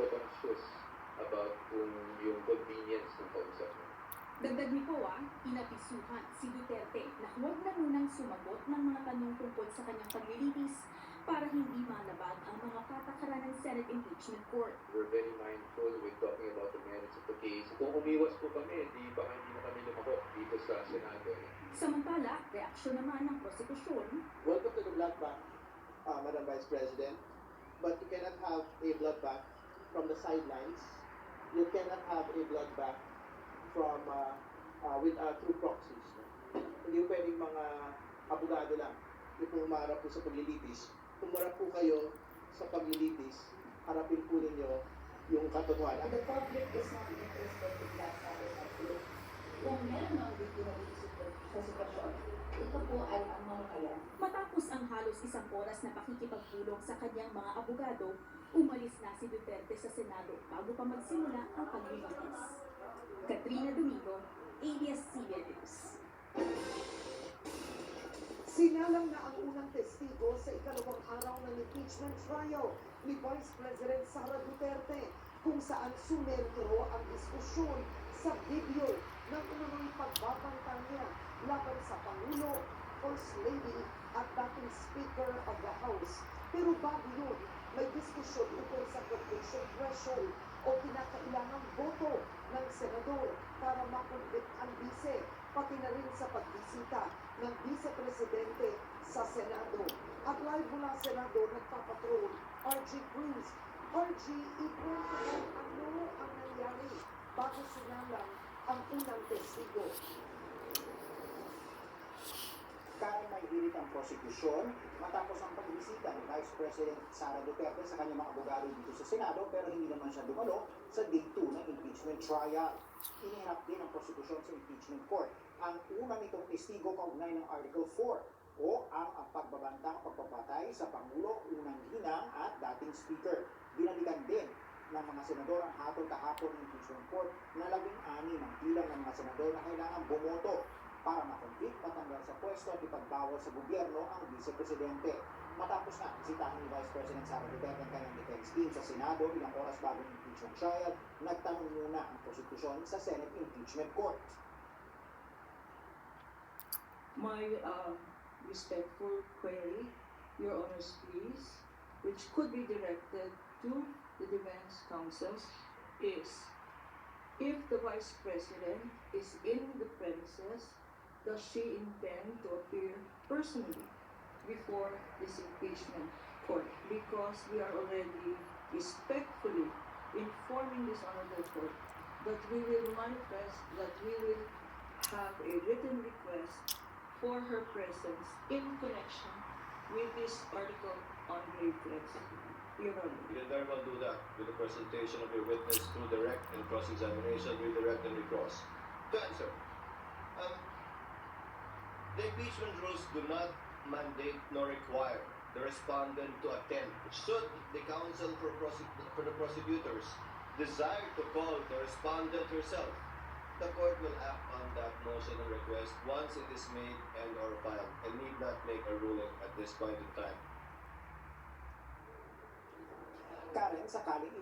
po conscious about kung yung convenience ng kausap mo. Dagdag ni Poa, inapisuhan si Duterte na huwag na munang sumagot ng mga tanong tungkol sa kanyang paglilitis para hindi malabag ang mga patakaran ng Senate Impeachment Court. We're very mindful with talking about the merits of the case. Kung umiwas po kami, baka hindi na kami lumahok dito sa Senado. Samantala, reaksyon naman ng prosekusyon. Welcome to the blood bank, Madam Vice President. But you cannot have a blood bank from the sidelines. You cannot have a blood bank from through proxies. Hindi pwedeng mga abogado lang yung pumarap po sa paglilitis. Pumarap po kayo sa paglilitis, harapin po ninyo yung katotohanan. The public is not interested in that kind of activity. Kung meron ang iisip sa sitwasyon, ito po ay ang mamamayan. Matapos ang halos isang oras na pakikipagpulong sa kanyang mga abogado, umalis na si Duterte sa Senado bago pa magsimula ang paglilitis. Katrina Domingo, ABS-CBN News. Sinalang na ang unang testigo sa ikalawang araw ng impeachment trial ni Vice President Sara Duterte, kung saan sumentro ang diskusyon sa video ng umano'y pagbabanta niya laban sa Pangulo, First Lady at dating Speaker of the House. Pero bago yun, may diskusyon tungkol sa conviction threshold o kinakailangang boto ng senador para makonvict ang bise, pati na rin sa pagbisita ng vice-presidente sa Senado. At live mula Senado, nagpapatrol RG Cruz. RG, ikwento mo ano ang nangyari bago sinalang ang unang testigo. Kaya may hirit ang prosekusyon matapos ang pagbisita ni Vice President Sara Duterte sa kanyang mga abogado dito sa Senado, pero hindi naman siya dumalo sa Day 2 ng impeachment trial. Iniharap din ang prosekusyon sa impeachment court ang una nitong testigo kaugnay ng Article 4 o ang pagbabantang pagpapatay sa Pangulo, unang ginang at dating Speaker. Binalikan din ng mga senador ang hatol kahapon ng impeachment court na 16 ang bilang ng mga senador na kailangan bumoto para makonvict, matanggal sa pwesto at ipagbawal sa gobyerno ang vice-presidente. Matapos na bisitahin ni Vice President Sara Duterte ang kanyang defense team sa Senado ilang oras bago ng impeachment trial, nagtanong muna ang prosekusyon sa Senate Impeachment Court. My respectful query, Your Honors, please, which could be directed to the defense counsels, is if the Vice President is in the premises, does she intend to appear personally before this impeachment court? Because we are already respectfully informing this honorable court that we will manifest, that we will have a written request for her presence in connection with this article on grave threats. Your Honor. You can very well do that with the presentation of your witness through direct and cross-examination, redirect and recross. To answer, the impeachment rules do not mandate nor require the respondent to attend. Should the counsel for the prosecutors desire to call the respondent herself, the court will act on that motion and request once it is made and or filed and need not make a ruling at this point in time. Karen, sakaling